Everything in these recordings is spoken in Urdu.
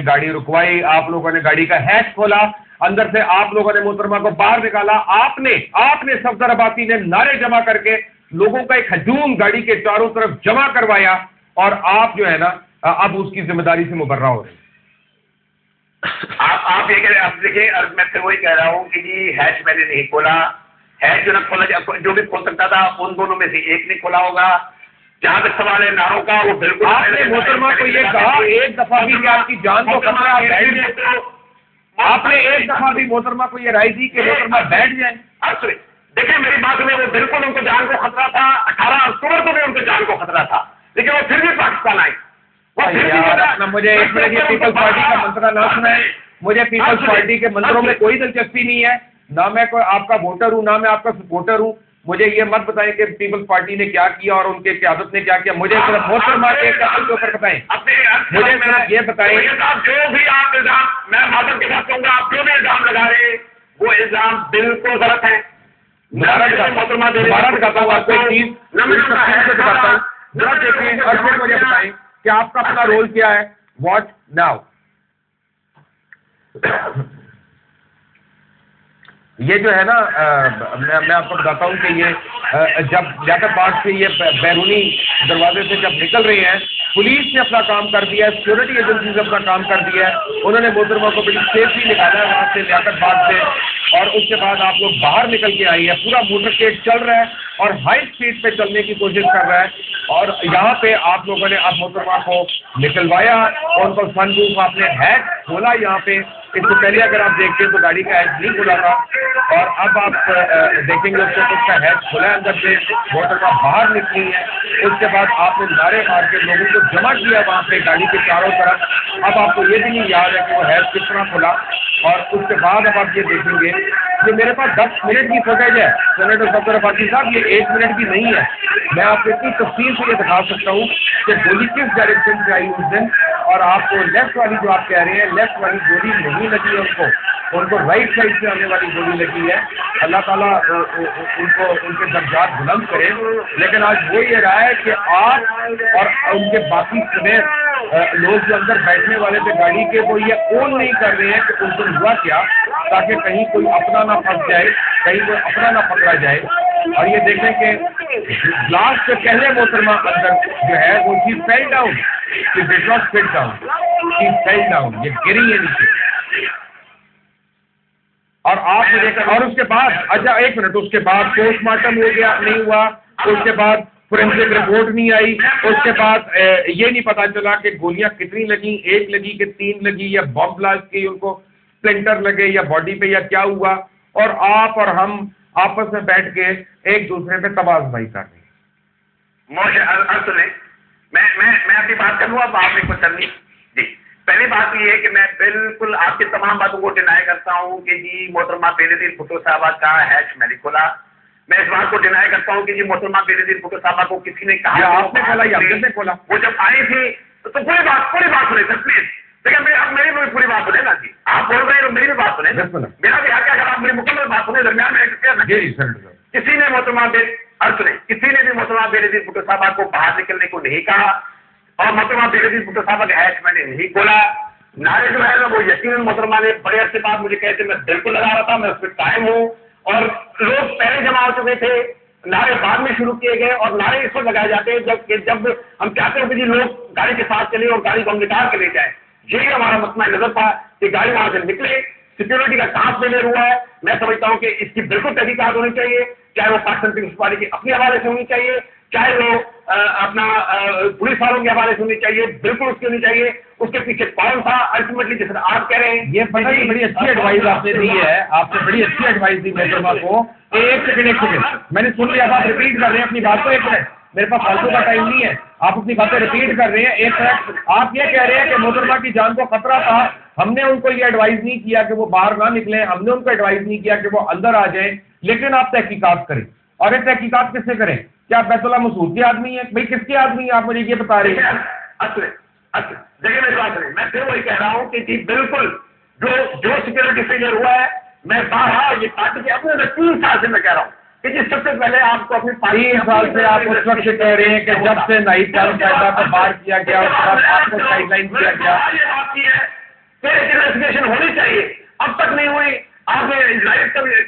گاڑی رکوائی, آپ لوگوں نے گاڑی کا ہیچ کھولا, اندر سے آپ لوگوں نے محترمہ کو باہر نکالا. آپ نے صفدر آبادی نے نعرے جمع کر کے لوگوں کا ایک ہجوم گاڑی کے چاروں طرف جمع کروایا, اور آپ جو ہے نا اب اس کی ذمہ داری سے مبرہ ہو رہے ہیں. آپ یہ کہہ رہے ہیں, آپ دیکھیں میں پھر وہی کہہ رہا ہوں کہ جی ہیچ میں نے نہیں کھولا, ہیچ جو نہ کھولا جو بھی کھول سکتا تھا ان دونوں میں سے ایک نے کھولا ہوگا. جہاں تک سوال ہے ناروں کا, وہ بالکل آپ نے محترمہ کو یہ کہا ایک دفعہ بھی کہ آپ کی جان کو خطرہ, آپ نے ایک دفعہ بھی محترمہ کو یہ رائے دی کہ محترمہ بیٹھ جائیں. دیکھیں میری بات میں, وہ بالکل ان کو جان کو خطرہ تھا, 18 اکتوبر کو بھی ان کو جان کو خطرہ تھا, لیکن وہ پھر بھی پاکستان آئے. مجھے ایک منٹ یہ پیپلز پارٹی کا منترا نہ سنائیں. مجھے پیپلز پارٹی کے منتروں میں کوئی دلچسپی نہیں ہے, نہ میں کوئی آپ کا ووٹر ہوں نہ میں آپ کا سپورٹر ہوں. مجھے یہ مت بتائیں کہ پیپلز پارٹی نے کیا کیا اور ان کے قیادت نے کیا کیا. مجھے صرف محترمہ کے قتل کے اوپر بتائیں. مجھے صرف یہ بتائیں جو بھی آپ الزام, میں معذرت کے ساتھ کہوں گا, آپ جو بھی الزام لگا رہے ہیں وہ الزام بالکل غلط ہے. دوبارہ دکھاتا ہوں آپ کو ایک چیز سے دکھاتا ہوں. ذرا دیکھیں اور پھر مجھے بتائیں کہ آپ کا اپنا رول کیا ہے. What now. یہ جو ہے نا میں آپ کو بتاتا ہوں کہ یہ جب لیاقت باغ سے یہ بیرونی دروازے سے جب نکل رہے ہیں, پولیس نے اپنا کام کر دیا ہے, سیکورٹی ایجنسیز نے اپنا کام کر دیا ہے. انہوں نے محترمہ کو بڑی سیفلی نکالا ہے وہاں سے لیاقت باغ سے, اور اس کے بعد آپ لوگ باہر نکل کے آئی ہے. پورا موٹرکیڈ چل رہا ہے اور ہائی اسپیڈ پہ چلنے کی کوشش کر رہا ہے, اور یہاں پہ آپ لوگوں نے اب محترمہ کو نکلوایا اور ان کو سن روف آپ نے ہیچ کھولا. یہاں پہ اس سے پہلے اگر آپ دیکھتے تو گاڑی کا ہیچ نہیں کھلا تھا, اور اب آپ دیکھیں گے اس کا ہیچ کھلا ہے اندر سے, محترمہ باہر نکلی ہے. اس کے بعد آپ نے نعرے مار کے لوگوں کو جمع کیا وہاں پہ گاڑی کے چاروں طرف. اب آپ کو یہ بھی نہیں یاد ہے کہ وہ ہیچ کس طرح کھلا, اور اس کے بعد اب آپ یہ دیکھیں گے کہ میرے پاس 10 منٹ کی فوٹیج ہے سینیٹر صفدر آبادی صاحب, یہ 1 منٹ بھی نہیں ہے. میں آپ کو اتنی تفصیل سے یہ دکھا سکتا ہوں کہ گولی کس ڈائریکشن سے آئی اس دن, اور آپ کو لیفٹ والی جو آپ کہہ رہے ہیں لیفٹ والی گولی نہیں لگی ہے, ان کو رائٹ سائڈ سے آنے والی گولی لگی ہے. اللہ تعالیٰ ان کے درجات بلند کرے. لیکن آج وہ یہ رہا ہے کہ آپ اور ان کے باقی سمیت لوگ جو اندر بیٹھنے والے تھے گاڑی کے, وہ یہ اون نہیں کر رہے ہیں کہ اس دن ہوا کیا, تاکہ کہیں کوئی اپنا نہ پھنس جائے, کہیں کوئی اپنا نہ پکڑا جائے. اور یہ دیکھیں کہ لاسٹ سے پہلے محترمہ اندر جو ہے وہ چیز fell down, did not fit down, چیز فیل ڈاؤن, یہ گری ہے نیچے. اور آپ نے دیکھا, اور اس کے بعد اچھا ایک منٹ, اس کے بعد پوسٹ مارٹم ہو گیا نہیں ہوا, اس کے بعد فورینسک رپورٹ نہیں آئی, اس کے بعد یہ نہیں پتا چلا کہ گولیاں کتنی لگیں, 1 لگی کہ 3 لگی, یا بم بلاسٹ کی ان کو سپلنٹر لگے یا باڈی پہ یا کیا ہوا, اور آپ اور ہم آپس میں بیٹھ کے ایک دوسرے پہ تباہی کر رہے ہیں. میں اپنی بات کروں, اب آپ نے کچھ کرنی. جی پہلی بات یہ ہے کہ میں بالکل آپ کی تمام باتوں کو ڈینائی کرتا ہوں کہ جی محترمہ بے نظیر بھٹو صاحبہ کا ہیچ میں نے کھولا. میں اس بات کو ڈینائی کرتا ہوں کہ جی محترمہ بے نظیر بھٹو صاحبہ کو کسی نے کہا آپ نے کھولا یا ہم نے کھولا. وہ جب آئی تھی تو پوری بات سنیں سر پلیز. لیکن اب میری بھی پوری بات سنیں نا جی, آپ بول رہے ہیں تو میری بھی بات سنیں, میرا بھی حق ہے اگر آپ میری مکمل بات سنیں درمیان میں. کسی نے محترمہ کسی نے بھی محترمہ بے نظیر بھٹو صاحبہ کو باہر نکلنے کو نہیں کہا, اور محترمہ بے نظیر بھٹو صاحبہ کا ہیچ میں نے نہیں کھولا. نعرے جو ہے نا وہ یقیناً محترمہ نے بڑے عرصے بعد مجھے کہتے میں بالکل لگا رہا تھا, میں اس پہ قائم ہوں, اور لوگ پہلے جمع ہو چکے تھے, نعرے بعد میں شروع کیے گئے, اور نعرے اس وقت لگائے جاتے ہیں جب ہم چاہتے ہیں کہ جی لوگ گاڑی کے ساتھ چلیں اور گاڑی کو ہم نکال کے لے جائیں. یہی ہمارا مسئلہ نظر تھا کہ گاڑی وہاں سے نکلے, سیکورٹی کا کام فیلئر ہوا ہے. میں سمجھتا ہوں کہ اس کی بالکل تحقیقات ہونی چاہیے, چاہے وہ پاکستان پیپلز پارٹی کے اپنے حوالے سے ہونی چاہیے, چاہے وہ اپنا پولیس والوں کے حوالے سے ہونی چاہیے, بالکل اس کی ہونی چاہیے. اس کے پیچھے کون تھا الٹیمیٹلی, جس طرح آپ کہہ رہے ہیں. یہ بڑی اچھی ایڈوائز آپ نے دی ہے, آپ نے بڑی اچھی ایڈوائز دی محترمہ کو. ایک سیکنڈ میں نے سن لیا, آپ ریپیٹ کر رہے ہیں اپنی بات کو. 1 منٹ, میرے پاس فالتو کا ٹائم نہیں ہے, آپ اپنی باتیں ریپیٹ کر رہے ہیں. 1 منٹ, آپ یہ کہہ رہے ہیں کہ محترمہ کی جان کو خطرہ تھا, ہم نے ان کو یہ ایڈوائز نہیں کیا کہ وہ باہر نہ نکلیں, ہم نے ان کو ایڈوائز نہیں کیا کہ وہ اندر آ جائیں, لیکن آپ تحقیقات کریں. اور یہ تحقیقات کس سے کریں؟ کیا بیت اللہ مسعود کے آدمی ہیں؟ بھائی کس کے آدمی ہیں آپ مجھے یہ بتا رہے ہیں؟ دیکھیے میری بات کریں, میں پھر وہی کہہ رہا ہوں کہ جی بالکل جو سیکورٹی فیلئر ہوا ہے, میں باہر یہ پارٹی کے اپنے 3 سال سے میں کہہ رہا ہوں کہ جی سب سے پہلے آپ کو اپنی 3 سال سے آپ اس وقت کہہ رہے ہیں کہ جب سے ناہید صاحب کو باہر کیا گیا, اس کے بعد آپ کو سائڈ لائن کیا گیا.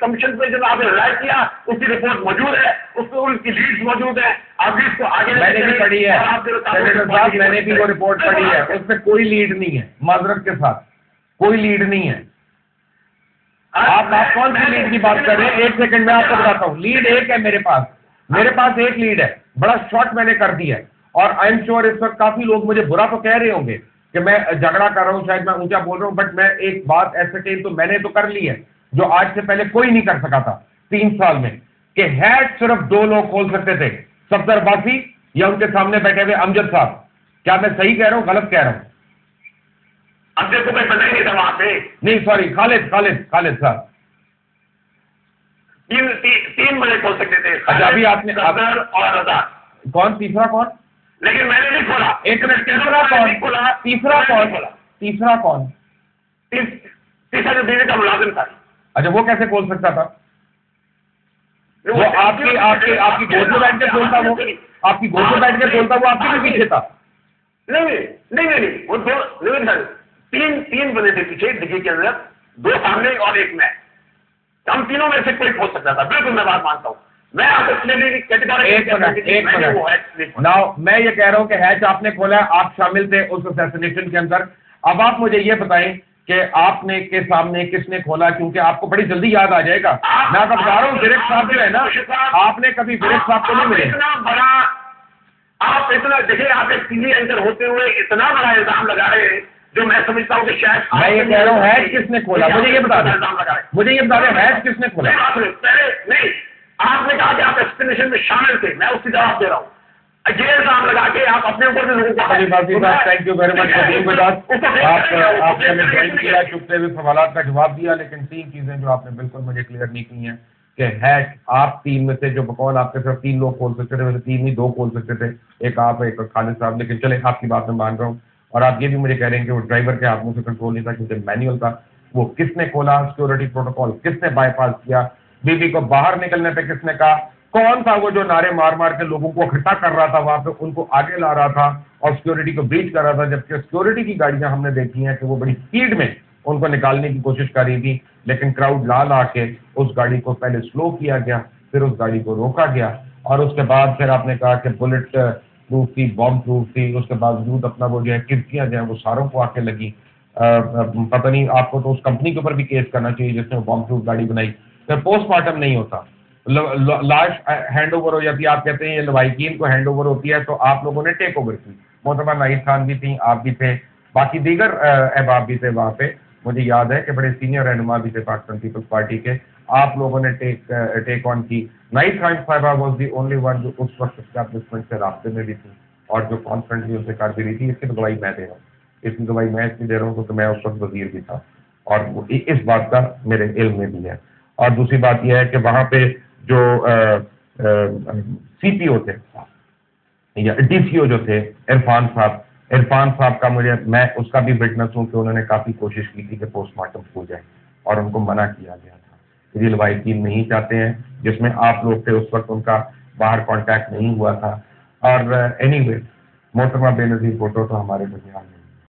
کمیشن پہ جب آپ نے رائے کیا اس کی رپورٹ موجود ہے, اس پہ ان کی لیڈز موجود ہیں, آپ اس کو آگے میں نے بھی پڑھی ہے سینیٹر صاحب, میں نے بھی وہ رپورٹ پڑھی ہے, اس پہ کوئی لیڈ نہیں ہے, معذرت کے ساتھ کوئی لیڈ نہیں ہے. آپ کون سی لیڈ کی بات کر رہے ہیں؟ ایک سیکنڈ میں آپ کو بتاتا ہوں. لیڈ ایک ہے میرے پاس ایک لیڈ ہے, بڑا شارٹ میں نے کر دیا ہے, اور آئی ایم شیور اس وقت کافی لوگ مجھے برا تو کہہ رہے ہوں گے کہ میں جھگڑا کر رہا ہوں, شاید میں اونچا بول رہا ہوں, بٹ میں ایک بات ایسرٹین تو میں نے تو کر لی ہے جو آج سے پہلے کوئی نہیں کر سکا تھا 3 سال میں, کہ ہیڈ صرف 2 لوگ کھول سکتے تھے, صفدر عباسی یا ان کے سامنے بیٹھے ہوئے امجد صاحب. کیا میں صحیح کہہ رہا ہوں, غلط کہہ رہا ہوں؟ امجد کو میں پتہ ہی نہیں تھا وہاں پہ. نہیں سوری, خالد صاحب 3 بجے کھول سکتے تھے. اچھا ابھی آپ نے اور رضا کون, تیسرا کون؟ لیکن میں نے نہیں کھولا. ایک منٹ, تیسرا کون؟ تیسرا جو بیوی کا ملازم تھا. اچھا وہ کیسے کھول سکتا تھا؟ وہ آپ کی گود میں بیٹھ کے کھولتا, وہ آپ کی گود میں بیٹھ کے کھولتا, وہ آپ کے بھی پیچھے تھا. نہیں وہ 3 بندے تھے پیچھے ڈگی کے اندر, 2 سامنے اور 1 میں. ہم تینوں میں سے کوئی کھول سکتا تھا. بالکل میں بات مانتا ہوں. میں آپ ناؤ میں یہ کہہ رہا ہوں کہ ہیچ آپ نے کھولا ہے, آپ شامل تھے اس اسیسینیشن کے اندر. اب آپ مجھے یہ بتائیں کہ آپ نے کے سامنے کس نے کھولا, کیونکہ آپ کو بڑی جلدی یاد آ جائے گا. میں آپ بتا رہا ہوں وریک صاحب جو ہے نا, آپ نے کبھی وریک صاحب کو نہیں ملے. اتنا بڑا آپ اتنا دیکھیں, آپ ایک ٹی وی اینکر ہوتے ہوئے اتنا بڑا الزام لگا رہے ہیں جو میں سمجھتا ہوں کہ شاید میں یہ کہہ رہا ہوں ہیچ کس نے کھولا, مجھے یہ بتا دیں ہیچ کس نے کھولا. پہلے نہیں, آپ نے کہا کہ آپ ایکسپلینیشن میں شامل تھے, میں اس کی جواب دے رہا ہوں. یہ الزام لگا کے آپ اپنے اوپر بھی لوگوں کو تھینک یو ویری مچ آپ نے جوائن کیا, چپتے ہوئے سوالات کا جواب دیا, لیکن 3 چیزیں جو آپ نے بالکل مجھے کلیئر نہیں کی ہیں کہ ہیچ آپ 3 میں سے جو بقول آپ کے صرف 3 لوگ کھول سکتے تھے, ویسے 3 نہیں 2 کھول سکتے تھے, ایک آپ ایک خالد صاحب. لیکن چلے آپ کی بات میں مان رہا ہوں, اور آپ یہ بھی مجھے کہہ رہے ہیں کہ وہ ڈرائیور کے ہاتھوں سے کنٹرول نہیں تھا کیونکہ مینوئل تھا. وہ کس نے کھولا, سیکورٹی پروٹوکول کس نے بائی پاس کیا, بی بی کو باہر نکلنے پہ کس نے کہا, کون تھا وہ جو نعرے مار مار کے لوگوں کو اکٹھا کر رہا تھا وہاں پہ, ان کو آگے لا رہا تھا اور سیکورٹی کو بریچ کر رہا تھا, جبکہ سیکورٹی کی گاڑیاں ہم نے دیکھی ہیں کہ وہ بڑی اسپیڈ میں ان کو نکالنے کی کوشش کر رہی تھی, لیکن کراؤڈ لا کے اس گاڑی کو پہلے سلو کیا گیا, پھر اس گاڑی کو روکا گیا, اور اس کے بعد پھر آپ نے کہا کہ بلٹ پروف تھی, بام پروف تھی, اس کے باوجود اپنا وہ جو ہے کھڑکیاں جو ہیں وہ ساروں کو آ کے لگی. پتہ نہیں آپ کو تو اس کمپنی کے اوپر بھی کیس کرنا چاہیے جس نے بام پروف گاڑی بنائی. پھر پوسٹ مارٹم نہیں ہوتا, لاش ہینڈ اوور ہو جاتی ہے, آپ کہتے ہیں یہ لوائقین کو ہینڈ اوور ہوتی ہے, تو آپ لوگوں نے ٹیک اوور کی. محترمہ ناہید خان بھی تھیں, آپ بھی تھے, باقی دیگر احباب بھی تھے وہاں پہ, مجھے یاد ہے کہ بڑے سینئر رہنما بھی تھے پاکستان پیپلز پارٹی کے. آپ لوگوں نے ٹیک آن کی. ناہید خان صاحبہ واز دی اونلی ون جو اس وقت اسٹیبلشمنٹ سے رابطے میں بھی تھی اور جو کانفرنٹلی ان سے کر بھی رہی تھی. اس کی گواہی میں دے رہا ہوں, اس کی گواہی میں اس لیے دے رہا ہوں کیونکہ میں اس وقت وزیر بھی تھا, اور اس بات کا میرے علم میں بھی ہے. اور دوسری بات یہ ہے کہ وہاں پہ جو سی پی او تھے یا ڈی سی او جو تھے عرفان صاحب کا میں اس کا بھی وٹنس ہوں کہ انہوں نے کافی کوشش کی تھی کہ پوسٹ مارٹم ہو جائے, اور ان کو منع کیا گیا تھا. یہ لوائقین نہیں چاہتے ہیں, جس میں آپ لوگ تھے اس وقت, ان کا باہر کانٹیکٹ نہیں ہوا تھا. اور اینی وے محترمہ بے نظیر بھٹو تو ہمارے درمیان